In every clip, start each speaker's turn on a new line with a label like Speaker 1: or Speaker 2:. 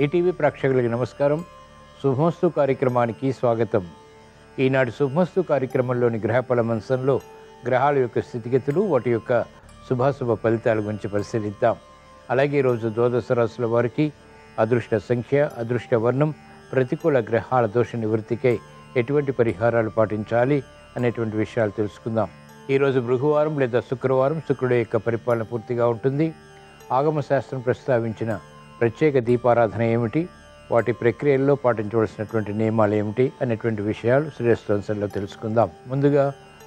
Speaker 1: ETV ప్రేక్షకులకి నమస్కారం. శుభమస్తు కార్యక్రమానికి స్వాగతం. ఈనాటి శుభమస్తు కార్యక్రమంలోని గ్రహఫల మంచంలో గ్రహాల యొక్క స్థితిగతులు, వాటి యొక్క శుభాశుభ ఫలితాల గురించి పరిశీలిద్దాం. అలాగే ఈరోజు ద్వాదశ రాశుల వారికి అదృష్ట సంఖ్య, అదృష్ట వర్ణం, ప్రతికూల గ్రహాల దోష నివృత్తికై ఎటువంటి పరిహారాలు పాటించాలి అనేటువంటి విషయాలు తెలుసుకుందాం. ఈరోజు భృగువారం లేదా శుక్రవారం. శుక్రుడి యొక్క పరిపాలన పూర్తిగా ఉంటుంది. ఆగమ శాస్త్రం ప్రస్తావించిన ప్రత్యేక దీపారాధన ఏమిటి, వాటి ప్రక్రియల్లో పాటించవలసినటువంటి నియమాలు ఏమిటి అనేటువంటి విషయాలు శ్రేయస్వంశంలో తెలుసుకుందాం. ముందుగా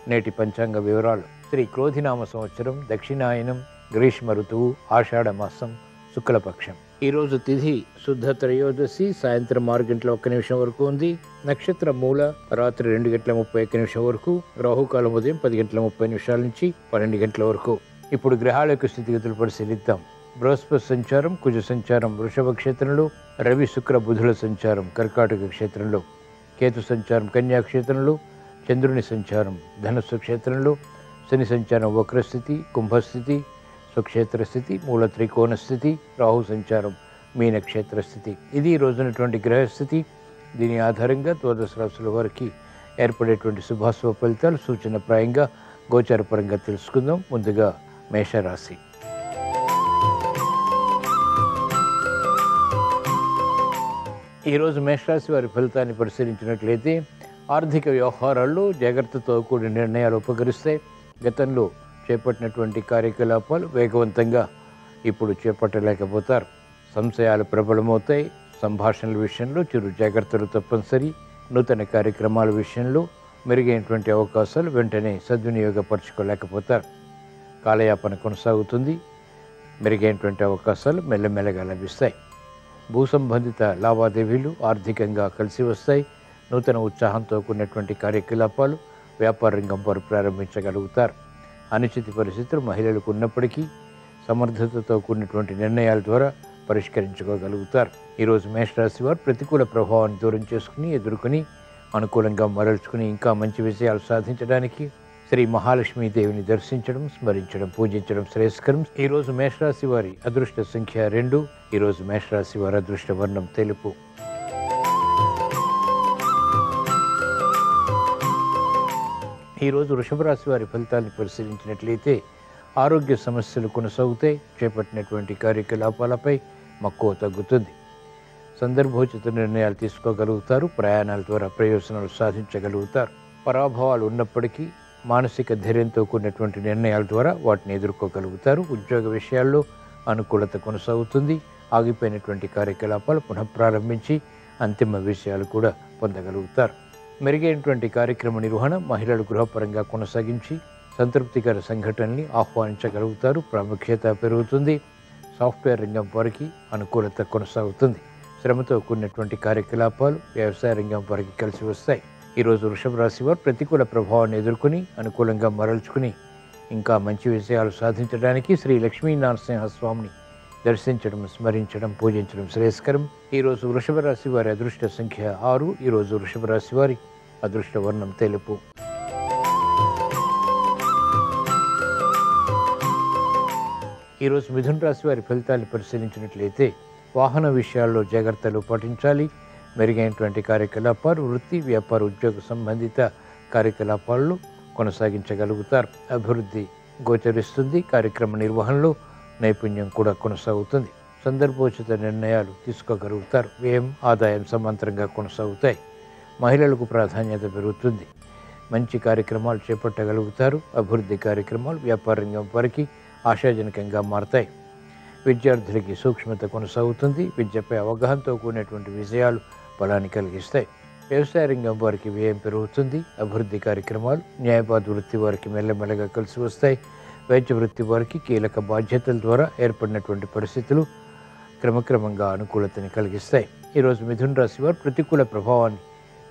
Speaker 1: నేటి పంచాంగ వివరాలు. శ్రీ క్రోధినామ సంవత్సరం, దక్షిణాయనం, గ్రీష్మ ఋతువు, ఆషాఢ మాసం, శుక్లపక్షం. ఈరోజు తిథి శుద్ధ త్రయోదశి, సాయంత్రం 6 గంటల 1 నిమిషం వరకు ఉంది. నక్షత్రం మూల రాత్రి 2 గంటల 31 నిమిషం వరకు. రాహుకాలం ఉదయం 10 గంటల 30 నిమిషాల నుంచి 12 గంటల వరకు. ఇప్పుడు గ్రహాల యొక్క స్థితిగతులు పరిశీలిద్దాం. బృహస్పతి సంచారం కుజ సంచారం వృషభ క్షేత్రంలో, రవి శుక్ర బుధుల సంచారం కర్కాటక క్షేత్రంలో, కేతు సంచారం కన్యా క్షేత్రంలో, చంద్రుని సంచారం ధనుస్సు క్షేత్రంలో, శని సంచారం వక్రస్థితి, కుంభస్థితి, స్వక్షేత్ర స్థితి, మూల త్రికోణ స్థితి, రాహు సంచారం మీనక్షేత్ర స్థితి. ఇది ఈ రోజునటువంటి గ్రహస్థితి. దీని ఆధారంగా ద్వాదశ రాశుల వారికి ఏర్పడేటువంటి శుభాశుభ ఫలితాలు సూచనప్రాయంగా గోచారపరంగా తెలుసుకుందాం. ముందుగా మేషరాశి. ఈరోజు మేషరాశి వారి ఫలితాన్ని పరిశీలించినట్లయితే ఆర్థిక వ్యవహారాల్లో జాగ్రత్తతో కూడిన నిర్ణయాలు ఉపకరిస్తాయి. గతంలో చేపట్టినటువంటి కార్యకలాపాలు వేగవంతంగా ఇప్పుడు చేపట్టలేకపోతారు. సంశయాలు ప్రబలమవుతాయి. సంభాషణల విషయంలో చిరు జాగ్రత్తలు తప్పనిసరి. నూతన కార్యక్రమాల విషయంలో మెరుగైనటువంటి అవకాశాలు వెంటనే సద్వినియోగపరచుకోలేకపోతారు. కాలయాపన కొనసాగుతుంది. మెరుగైనటువంటి అవకాశాలు మెల్లమెల్లగా లభిస్తాయి. భూ సంబంధిత లావాదేవీలు ఆర్థికంగా కలిసి వస్తాయి. నూతన ఉత్సాహంతో కూడినటువంటి కార్యకలాపాలు వ్యాపార రంగం వారు ప్రారంభించగలుగుతారు. అనిశ్చిత పరిస్థితులు మహిళలకు ఉన్నప్పటికీ సమర్థతతో కూడినటువంటి నిర్ణయాల ద్వారా పరిష్కరించుకోగలుగుతారు. ఈరోజు మేషరాశి వారు ప్రతికూల ప్రభావాన్ని దూరం చేసుకుని ఎదుర్కొని అనుకూలంగా మరల్చుకుని ఇంకా మంచి విజయాలు సాధించడానికి శ్రీ మహాలక్ష్మీదేవిని దర్శించడం, స్మరించడం, పూజించడం శ్రేయస్కరం. ఈరోజు మేషరాశి వారి అదృష్ట సంఖ్య 2. ఈరోజు మేషరాశి వారి అదృష్ట వర్ణం తెలుపు. ఈరోజు వృషభ రాశి వారి ఫలితాన్ని పరిశీలించినట్లయితే ఆరోగ్య సమస్యలు కొనసాగుతాయి. చేపట్టినటువంటి కార్యకలాపాలపై మక్కువ తగ్గుతుంది. సందర్భోచిత నిర్ణయాలు తీసుకోగలుగుతారు. ప్రయాణాల ద్వారా ప్రయోజనాలు సాధించగలుగుతారు. పరాభవాలు ఉన్నప్పటికీ మానసిక ధైర్యంతో కూడినటువంటి నిర్ణయాల ద్వారా వాటిని ఎదుర్కోగలుగుతారు. ఉద్యోగ విషయాల్లో అనుకూలత కొనసాగుతుంది. ఆగిపోయినటువంటి కార్యకలాపాలు పునఃప్రారంభించి అంతిమ విషయాలు కూడా పొందగలుగుతారు. మెరుగైనటువంటి కార్యక్రమ నిర్వహణ మహిళలు గృహపరంగా కొనసాగించి సంతృప్తికర సంఘటనల్ని ఆహ్వానించగలుగుతారు. ప్రాముఖ్యత పెరుగుతుంది. సాఫ్ట్వేర్ రంగం వారికి అనుకూలత కొనసాగుతుంది. శ్రమతో కూడినటువంటి కార్యకలాపాలు వ్యవసాయ రంగం వారికి కలిసి వస్తాయి. ఈరోజు వృషభ రాశి వారు ప్రతికూల ప్రభావాన్ని ఎదుర్కొని అనుకూలంగా మరల్చుకుని ఇంకా మంచి విషయాలు సాధించడానికి శ్రీ లక్ష్మీ నరసింహస్వామిని దర్శించడం, స్మరించడం, పూజించడం శ్రేయస్కరం. ఈరోజు వృషభ రాశి వారి అదృష్ట సంఖ్య 6. ఈరోజు వృషభ రాశి వారి అదృష్ట వర్ణం తెలుపు. ఈరోజు మిథున రాశి వారి ఫలితాన్ని పరిశీలించినట్లయితే వాహన విషయాల్లో జాగ్రత్తలు పాటించాలి. మెరుగైనటువంటి కార్యకలాపాలు వృత్తి, వ్యాపార, ఉద్యోగ సంబంధిత కార్యకలాపాలను కొనసాగించగలుగుతారు. అభివృద్ధి గోచరిస్తుంది. కార్యక్రమ నిర్వహణలో నైపుణ్యం కూడా కొనసాగుతుంది. సందర్భోచిత నిర్ణయాలు తీసుకోగలుగుతారు. వ్యయం, ఆదాయం సమాంతరంగా కొనసాగుతాయి. మహిళలకు ప్రాధాన్యత పెరుగుతుంది. మంచి కార్యక్రమాలు చేపట్టగలుగుతారు. అభివృద్ధి కార్యక్రమాలు వ్యాపార రంగం వారికి ఆశాజనకంగా మారతాయి. విద్యార్థులకి సూక్ష్మత కొనసాగుతుంది. విద్యపై అవగాహనతో కూడినటువంటి విజయాలు బలాన్ని కలిగిస్తాయి. వ్యవసాయ రంగం వారికి వ్యయం పెరుగుతుంది. అభివృద్ధి కార్యక్రమాలు న్యాయవాద వృత్తి వారికి మెల్లమెల్లగా కలిసి వస్తాయి. వైద్య వృత్తి వారికి కీలక బాధ్యతల ద్వారా ఏర్పడినటువంటి పరిస్థితులు క్రమక్రమంగా అనుకూలతని కలిగిస్తాయి. ఈరోజు మిథున రాశి వారు ప్రతికూల ప్రభావాన్ని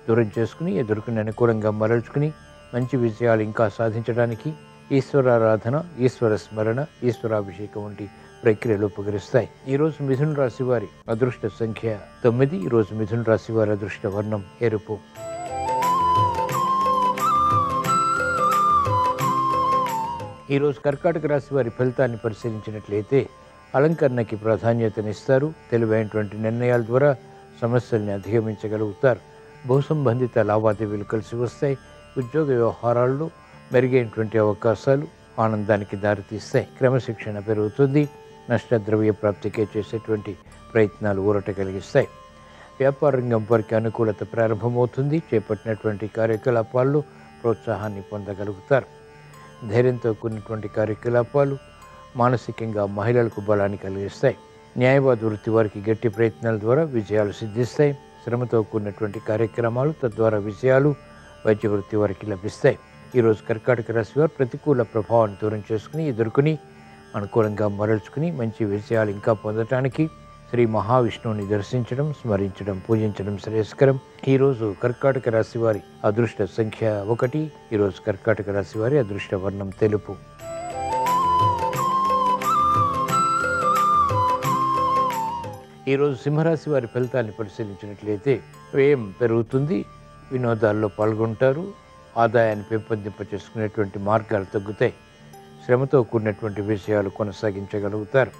Speaker 1: దూరం చేసుకుని ఎదుర్కొని అనుకూలంగా మరల్చుకుని మంచి విజయాలు ఇంకా సాధించడానికి ఈశ్వరారాధన, ఈశ్వర స్మరణ, ఈశ్వరాభిషేకం వంటి ప్రక్రియలు ఉపకరిస్తాయి. ఈరోజు మిథున రాశి వారి అదృష్ట సంఖ్య 9. ఈరోజు మిథున రాశి వారి అదృష్ట వర్ణం ఎరుపు. ఈరోజు కర్కాటక రాశి వారి ఫలితాన్ని పరిశీలించినట్లయితే అలంకరణకి ప్రాధాన్యతనిస్తారు. తెలివైనటువంటి నిర్ణయాల ద్వారా సమస్యల్ని అధిగమించగలుగుతారు. భూ సంబంధిత లావాదేవీలు కలిసి వస్తాయి. ఉద్యోగ వ్యవహారాల్లో మెరుగైనటువంటి అవకాశాలు ఆనందానికి దారితీస్తాయి. క్రమశిక్షణ పెరుగుతుంది. నష్టద్రవ్య ప్రాప్తికే చేసేటువంటి ప్రయత్నాలు ఊరట కలిగిస్తాయి. వ్యాపార రంగం వారికి అనుకూలత ప్రారంభమవుతుంది. చేపట్టినటువంటి కార్యకలాపాల్లో ప్రోత్సాహాన్ని పొందగలుగుతారు. ధైర్యంతో కూడినటువంటి కార్యకలాపాలు మానసికంగా మహిళలకు బలాన్ని కలిగిస్తాయి. న్యాయవాద వృత్తి వారికి గట్టి ప్రయత్నాల ద్వారా విజయాలు సిద్ధిస్తాయి. శ్రమతో కూడినటువంటి కార్యక్రమాలు తద్వారా విజయాలు వైద్య వృత్తి వారికి లభిస్తాయి. ఈరోజు కర్కాటక రాశి వారు ప్రతికూల ప్రభావాన్ని దూరం చేసుకుని ఎదుర్కొని అనుకూలంగా మరల్చుకుని మంచి విజయాలు ఇంకా పొందటానికి శ్రీ మహావిష్ణువుని దర్శించడం, స్మరించడం, పూజించడం శ్రేయస్కరం. ఈరోజు కర్కాటక రాశి వారి అదృష్ట సంఖ్య 1. ఈరోజు కర్కాటక రాశి వారి అదృష్ట వర్ణం తెలుపు. ఈరోజు సింహరాశి వారి ఫలితాన్ని పరిశీలించినట్లయితే వ్యయం పెరుగుతుంది. వినోదాల్లో పాల్గొంటారు. ఆదాయాన్ని పెంపొందింపచేసుకునేటువంటి మార్గాలు తగ్గుతాయి. శ్రమతో కూడినటువంటి విషయాలు కొనసాగించగలుగుతారు.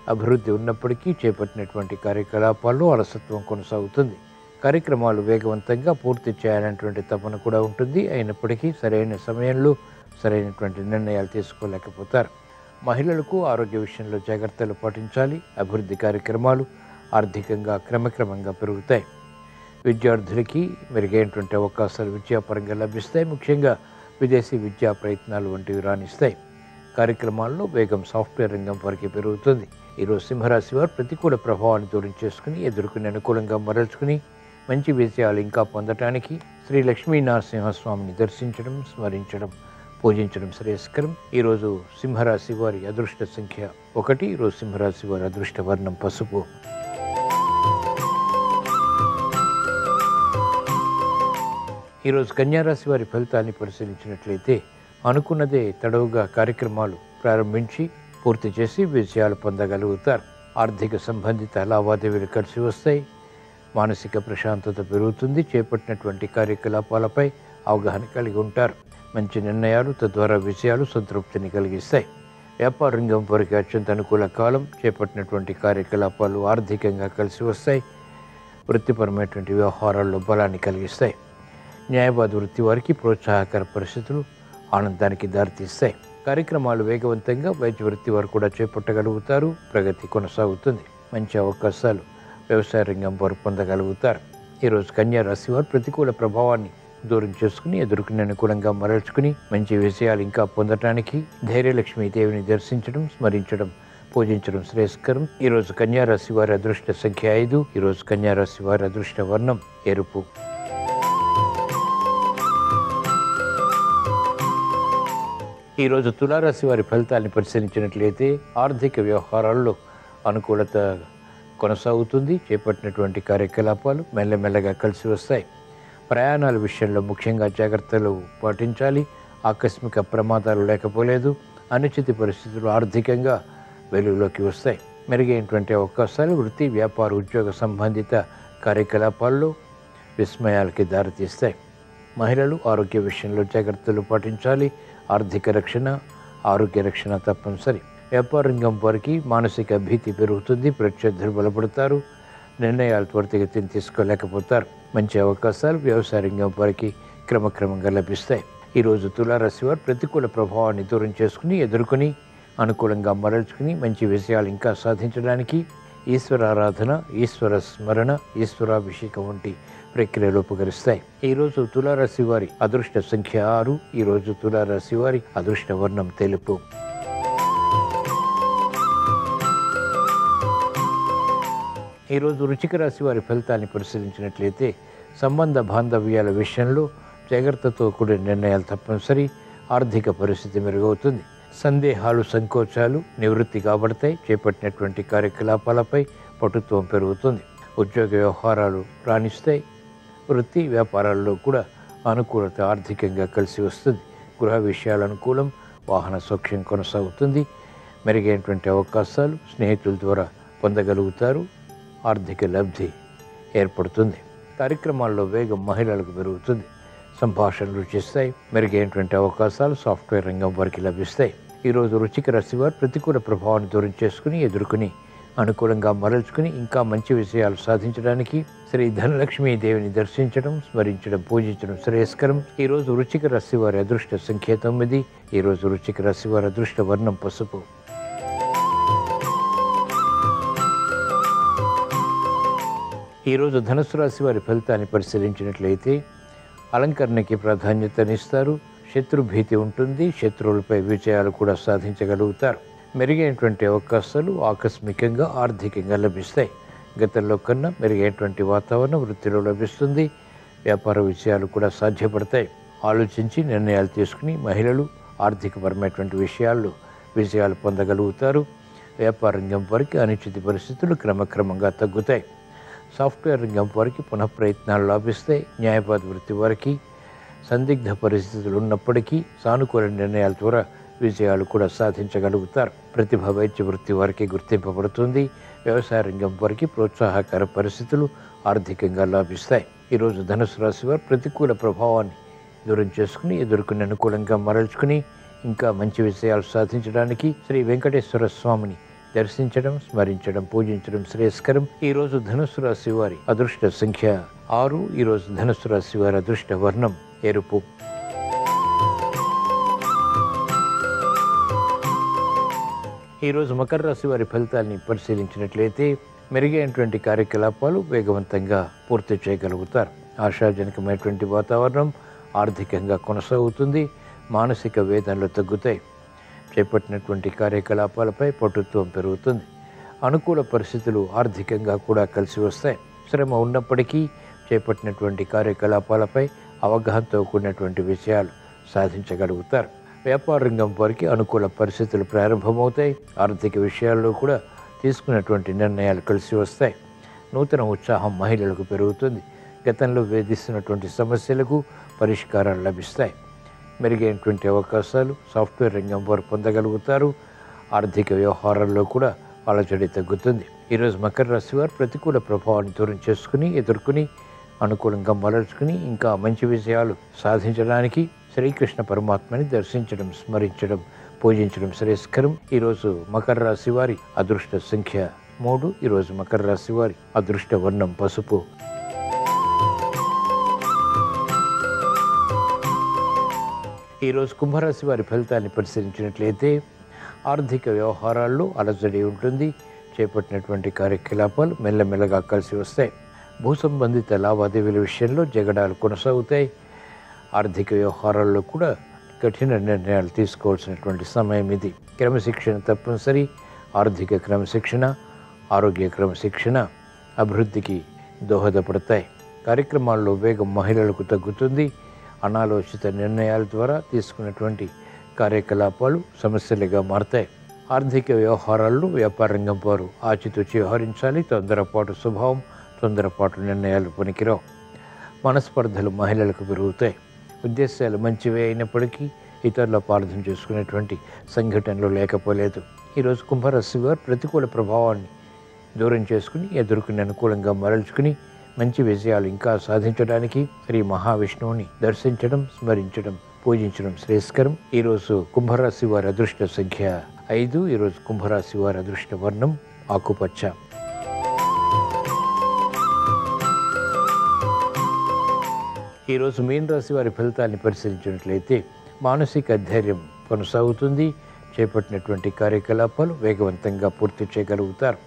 Speaker 1: అభివృద్ధి ఉన్నప్పటికీ చేపట్టినటువంటి కార్యకలాపాల్లో అలసత్వం కొనసాగుతుంది. కార్యక్రమాలు వేగవంతంగా పూర్తి చేయాలనేటువంటి తపన కూడా ఉంటుంది. అయినప్పటికీ సరైన సమయంలో సరైనటువంటి నిర్ణయాలు తీసుకోలేకపోతారు. మహిళలకు ఆరోగ్య విషయంలో జాగ్రత్తలు పాటించాలి. అభివృద్ధి కార్యక్రమాలు ఆర్థికంగా క్రమక్రమంగా పెరుగుతాయి. విద్యార్థులకి మెరుగైనటువంటి అవకాశాలు విద్యాపరంగా లభిస్తాయి. ముఖ్యంగా విదేశీ విద్యా ప్రయత్నాలు వంటివి రాణిస్తాయి. కార్యక్రమాల్లో వేగం సాఫ్ట్వేర్ రంగం వారికి పెరుగుతుంది. ఈరోజు సింహరాశి వారు ప్రతికూల ప్రభావాన్ని దూరం చేసుకుని ఎదుర్కొని అనుకూలంగా మరల్చుకుని మంచి విజయాలు ఇంకా పొందటానికి శ్రీ లక్ష్మీ నరసింహస్వామిని దర్శించడం, స్మరించడం, పూజించడం శ్రేయస్కరం. ఈరోజు సింహరాశి వారి అదృష్ట సంఖ్య 1. ఈరోజు సింహరాశి వారి అదృష్ట వర్ణం పసుపు. ఈరోజు కన్యారాశి వారి ఫలితాన్ని పరిశీలించినట్లయితే అనుకున్నదే తడవుగా కార్యక్రమాలు ప్రారంభించి పూర్తి చేసి విజయాలు పొందగలుగుతారు. ఆర్థిక సంబంధిత లావాదేవీలు కలిసి వస్తాయి. మానసిక ప్రశాంతత పెరుగుతుంది. చేపట్టినటువంటి కార్యకలాపాలపై అవగాహన కలిగి ఉంటారు. మంచి నిర్ణయాలు తద్వారా విజయాలు సంతృప్తిని కలిగిస్తాయి. వ్యాపార రంగం వారికి అత్యంత అనుకూల కాలం. చేపట్టినటువంటి కార్యకలాపాలు ఆర్థికంగా కలిసి వస్తాయి. వృత్తిపరమైనటువంటి వ్యవహారాల్లో బలాన్ని కలిగిస్తాయి. న్యాయవాద వృత్తి వారికి ప్రోత్సాహకర పరిస్థితులు ఆనందానికి దారితీస్తాయి. కార్యక్రమాలు వేగవంతంగా వైద్య వృత్తి వారు కూడా చేపట్టగలుగుతారు. ప్రగతి కొనసాగుతుంది. మంచి అవకాశాలు వ్యవసాయ రంగం వారు పొందగలుగుతారు. ఈరోజు కన్యా రాశి వారు ప్రతికూల ప్రభావాన్ని దూరం చేసుకుని ఎదుర్కొని అనుకూలంగా మరల్చుకుని మంచి విజయాలు ఇంకా పొందటానికి ధైర్యలక్ష్మీదేవిని దర్శించడం, స్మరించడం, పూజించడం శ్రేయస్కరం. ఈరోజు కన్యా రాశి వారి అదృష్ట సంఖ్య 5. ఈరోజు కన్యా రాశి వారి అదృష్ట వర్ణం ఎరుపు. ఈరోజు తులారాశి వారి ఫలితాన్ని పరిశీలించినట్లయితే ఆర్థిక వ్యవహారాల్లో అనుకూలత కొనసాగుతుంది. చేపట్టినటువంటి కార్యకలాపాలు మెల్లమెల్లగా కలిసి వస్తాయి. ప్రయాణాల విషయంలో ముఖ్యంగా జాగ్రత్తలు పాటించాలి. ఆకస్మిక ప్రమాదాలు లేకపోలేదు. అనుచిత పరిస్థితులు ఆర్థికంగా వెలుగులోకి వస్తాయి. మెరుగైనటువంటి అవకాశాలు వృత్తి, వ్యాపార, ఉద్యోగ సంబంధిత కార్యకలాపాల్లో విస్మయాలకి దారితీస్తాయి. మహిళలు ఆరోగ్య విషయంలో జాగ్రత్తలు పాటించాలి. ఆర్థిక రక్షణ, ఆరోగ్య రక్షణ తప్పనిసరి. వ్యాపార రంగం వారికి మానసిక భీతి పెరుగుతుంది. ప్రత్యర్థులు బలపడతారు. నిర్ణయాలు త్వరితగతిని తీసుకోలేకపోతారు. మంచి అవకాశాలు వ్యవసాయ రంగం వారికి క్రమక్రమంగా లభిస్తాయి. ఈరోజు తులారాశి వారు ప్రతికూల ప్రభావాన్ని దూరం చేసుకుని ఎదుర్కొని అనుకూలంగా మరల్చుకుని మంచి విజయాలు ఇంకా సాధించడానికి ఈశ్వరారాధన, ఈశ్వర స్మరణ, ఈశ్వరాభిషేకం వంటి ప్రక్రియలు ఉపకరిస్తాయి. ఈరోజు తులారాశి వారి అదృష్ట సంఖ్య 6. ఈరోజు తులారాశి వారి అదృష్ట వర్ణం తెలుపు. ఈరోజు వృశ్చిక రాశి వారి ఫలితాన్ని పరిశీలించినట్లయితే సంబంధ బాంధవ్యాల విషయంలో జాగ్రత్తతో కూడిన నిర్ణయాలు తప్పనిసరి. ఆర్థిక పరిస్థితి మెరుగవుతుంది. సందేహాలు, సంకోచాలు నివృత్తి కాబడతాయి. చేపట్టినటువంటి కార్యకలాపాలపై పటుత్వం పెరుగుతుంది. ఉద్యోగ వ్యవహారాలు రాణిస్తాయి. వృత్తి వ్యాపారాల్లో కూడా అనుకూలత ఆర్థికంగా కలిసి వస్తుంది. గృహ విషయాల అనుకూలం. వాహన సౌఖ్యం కొనసాగుతుంది. మెరుగైనటువంటి అవకాశాలు స్నేహితుల ద్వారా పొందగలుగుతారు. ఆర్థిక లబ్ధి ఏర్పడుతుంది. కార్యక్రమాల్లో వేగం మహిళలకు పెరుగుతుంది. సంభాషణలు చేస్తాయి. మెరుగైనటువంటి అవకాశాలు సాఫ్ట్వేర్ రంగం వారికి లభిస్తాయి. ఈరోజు వృశ్చిక రాశి వారు ప్రతికూల ప్రభావాన్ని దూరం చేసుకుని ఎదుర్కొని అనుకూలంగా మరల్చుకుని ఇంకా మంచి విషయాలు సాధించడానికి శ్రీ ధనలక్ష్మీ దేవిని దర్శించడం, స్మరించడం, పూజించడం శ్రేయస్కరం. ఈరోజు వృశ్చిక రాశి వారి అదృష్ట సంఖ్య 9. ఈరోజు వృశ్చిక రాశి వారి అదృష్ట వర్ణం పసుపు. ఈరోజు ధనుసు రాశి వారి ఫలితాన్ని పరిశీలించినట్లయితే అలంకరణకి ప్రాధాన్యతనిస్తారు. శత్రుభీతి ఉంటుంది. శత్రువులపై విజయాలు కూడా సాధించగలుగుతారు. మెరుగైనటువంటి అవకాశాలు ఆకస్మికంగా ఆర్థికంగా లభిస్తాయి. గతంలో కన్నా మెరుగైనటువంటి వాతావరణం వృత్తిలో లభిస్తుంది. వ్యాపార విషయాలు కూడా సాధ్యపడతాయి. ఆలోచించి నిర్ణయాలు తీసుకుని మహిళలు ఆర్థికపరమైనటువంటి విషయాల్లో విజయాలు పొందగలుగుతారు. వ్యాపార రంగం వారికి అనిశ్చిత పరిస్థితులు క్రమక్రమంగా తగ్గుతాయి. సాఫ్ట్వేర్ రంగం వారికి పునఃప్రయత్నాలు లాభిస్తాయి. న్యాయవాద వృత్తి వారికి సందిగ్ధ పరిస్థితులు ఉన్నప్పటికీ సానుకూల నిర్ణయాల ద్వారా విజయాలు కూడా సాధించగలుగుతారు. ప్రతిభ వైద్య వృత్తి వారికి గుర్తింపబడుతుంది. వ్యవసాయ రంగం వారికి ప్రోత్సాహకర పరిస్థితులు ఆర్థికంగా లాభిస్తాయి. ఈరోజు ధనుసు రాశి వారు ప్రతికూల ప్రభావాన్ని దూరం చేసుకుని ఎదుర్కొని అనుకూలంగా మరల్చుకుని ఇంకా మంచి విషయాలు సాధించడానికి శ్రీ వెంకటేశ్వర స్వామిని దర్శించడం, స్మరించడం, పూజించడం శ్రేయస్కరం. ఈరోజు ధనుసు రాశి వారి అదృష్ట సంఖ్య 6. ఈరోజు ధనుసు రాశి వారి అదృష్ట వర్ణం ఎరుపు. ఈరోజు మకర రాశి వారి ఫలితాన్ని పరిశీలించినట్లయితే మెరుగైనటువంటి కార్యకలాపాలు వేగవంతంగా పూర్తి చేయగలుగుతారు. ఆశాజనకమైనటువంటి వాతావరణం ఆర్థికంగా కొనసాగుతుంది. మానసిక వేదనలు తగ్గుతాయి. చేపట్టినటువంటి కార్యకలాపాలపై పటుత్వం పెరుగుతుంది. అనుకూల పరిస్థితులు ఆర్థికంగా కూడా కలిసి వస్తాయి. శ్రమ ఉన్నప్పటికీ చేపట్టినటువంటి కార్యకలాపాలపై అవగాహనతో కూడినటువంటి విషయాలు సాధించగలుగుతారు. వ్యాపార రంగం వారికి అనుకూల పరిస్థితులు ప్రారంభమవుతాయి. ఆర్థిక విషయాల్లో కూడా తీసుకున్నటువంటి నిర్ణయాలు కలిసి వస్తాయి. నూతన ఉత్సాహం మహిళలకు పెరుగుతుంది. గతంలో వేధిస్తున్నటువంటి సమస్యలకు పరిష్కారాలు లభిస్తాయి. మెరుగైనటువంటి అవకాశాలు సాఫ్ట్వేర్ రంగం వారు పొందగలుగుతారు. ఆర్థిక వ్యవహారాల్లో కూడా అలజడి తగ్గుతుంది. ఈరోజు మకర రాశి వారు ప్రతికూల ప్రభావాన్ని దూరం చేసుకుని ఎదుర్కొని అనుకూలంగా మరల్చుకుని ఇంకా మంచి విజయాలు సాధించడానికి శ్రీకృష్ణ పరమాత్మని దర్శించడం, స్మరించడం, పూజించడం శ్రేయస్కరం. ఈరోజు మకర రాశి వారి అదృష్ట సంఖ్య 3. ఈరోజు మకర రాశి వారి అదృష్ట వర్ణం పసుపు. ఈరోజు కుంభరాశి వారి ఫలితాన్ని పరిశీలించినట్లయితే ఆర్థిక వ్యవహారాల్లో అలజడి ఉంటుంది. చేపట్టినటువంటి కార్యకలాపాలు మెల్లమెల్లగా కలిసి వస్తాయి. భూ సంబంధిత లావాదేవీల విషయంలో జగడాలు కొనసాగుతాయి. ఆర్థిక వ్యవహారాల్లో కూడా కఠిన నిర్ణయాలు తీసుకోవాల్సినటువంటి సమయం ఇది. క్రమశిక్షణ తప్పనిసరి. ఆర్థిక క్రమశిక్షణ, ఆరోగ్య క్రమశిక్షణ అభివృద్ధికి దోహదపడతాయి. కార్యక్రమాల్లో వేగం మహిళలకు తగ్గుతుంది. అనాలోచిత నిర్ణయాల ద్వారా తీసుకున్నటువంటి కార్యకలాపాలు సమస్యలుగా మారతాయి. ఆర్థిక వ్యవహారాల్లో వ్యాపార రంగం వారు ఆచితూచి వ్యవహరించాలి. తొందరపాటు స్వభావం, తొందరపాటు నిర్ణయాలు పనికిరావు. మనస్పర్ధలు మహిళలకు పెరుగుతాయి. ఉద్దేశాలు మంచివే అయినప్పటికీ ఇతరుల అపార్థం చేసుకునేటువంటి సంఘటనలు లేకపోలేదు. ఈరోజు కుంభరాశి వారు ప్రతికూల ప్రభావాన్ని దూరం చేసుకుని ఎదుర్కొని అనుకూలంగా మరల్చుకుని మంచి విజయాలు ఇంకా సాధించడానికి శ్రీ మహావిష్ణువుని దర్శించడం, స్మరించడం, పూజించడం శ్రేయస్కరం. ఈరోజు కుంభరాశి వారి అదృష్ట సంఖ్య 5. ఈరోజు కుంభరాశి వారి అదృష్ట వర్ణం ఆకుపచ్చ. ఈరోజు మీన రాశి వారి ఫలితాన్ని పరిశీలించినట్లయితే మానసిక ధైర్యం కొనసాగుతుంది. చేపట్టినటువంటి కార్యకలాపాలు వేగవంతంగా పూర్తి చేయగలుగుతారు.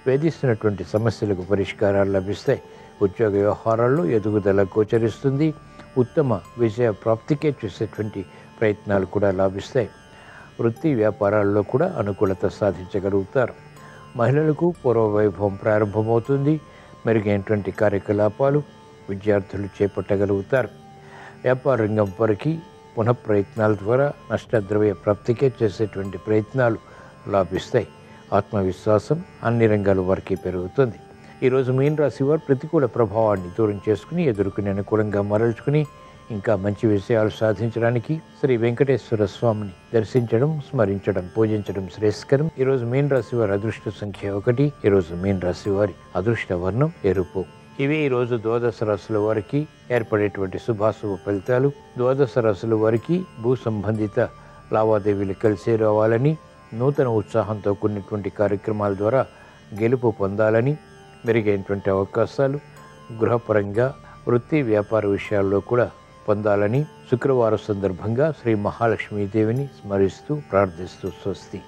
Speaker 1: వేధిస్తున్నటువంటి సమస్యలకు పరిష్కారాలు లభిస్తాయి. ఉద్యోగ వ్యవహారాల్లో ఎదుగుదల గోచరిస్తుంది. ఉత్తమ విజయ ప్రాప్తికే చేసేటువంటి ప్రయత్నాలు కూడా లాభిస్తాయి. వృత్తి వ్యాపారాల్లో కూడా అనుకూలత సాధించగలుగుతారు. మహిళలకు పూర్వ వైభవం ప్రారంభమవుతుంది. మెరుగైనటువంటి కార్యకలాపాలు విద్యార్థులు చేపట్టగలుగుతారు. వ్యాపార రంగం వారికి పునఃప్రయత్నాల ద్వారా నష్టద్రవ్య ప్రాప్తికే చేసేటువంటి ప్రయత్నాలు లాభిస్తాయి. ఆత్మవిశ్వాసం అన్ని రంగాల వారికి పెరుగుతుంది. ఈరోజు మీన రాశి వారు ప్రతికూల ప్రభావాన్ని దూరం చేసుకుని ఎదుర్కొని అనుకూలంగా మరల్చుకుని ఇంకా మంచి విషయాలు సాధించడానికి శ్రీ వెంకటేశ్వర స్వామిని దర్శించడం, స్మరించడం, పూజించడం శ్రేయస్కరం. ఈరోజు మీన రాశి వారి అదృష్ట సంఖ్య 1. ఈరోజు మీన రాశి వారి అదృష్ట వర్ణం ఎరుపు. ఇవి ఈరోజు ద్వాదశ రాశుల వారికి ఏర్పడేటువంటి శుభాశుభ ఫలితాలు. ద్వాదశ రాశుల వారికి భూ సంబంధిత లావాదేవీలు కలిసి రావాలని, నూతన ఉత్సాహంతో కూడినటువంటి కార్యక్రమాల ద్వారా గెలుపు పొందాలని, మెరుగైనటువంటి అవకాశాలు గృహపరంగా, వృత్తి వ్యాపార విషయాల్లో కూడా పొందాలని శుక్రవారం సందర్భంగా శ్రీ మహాలక్ష్మీదేవిని స్మరిస్తూ ప్రార్థిస్తూ స్వస్తి.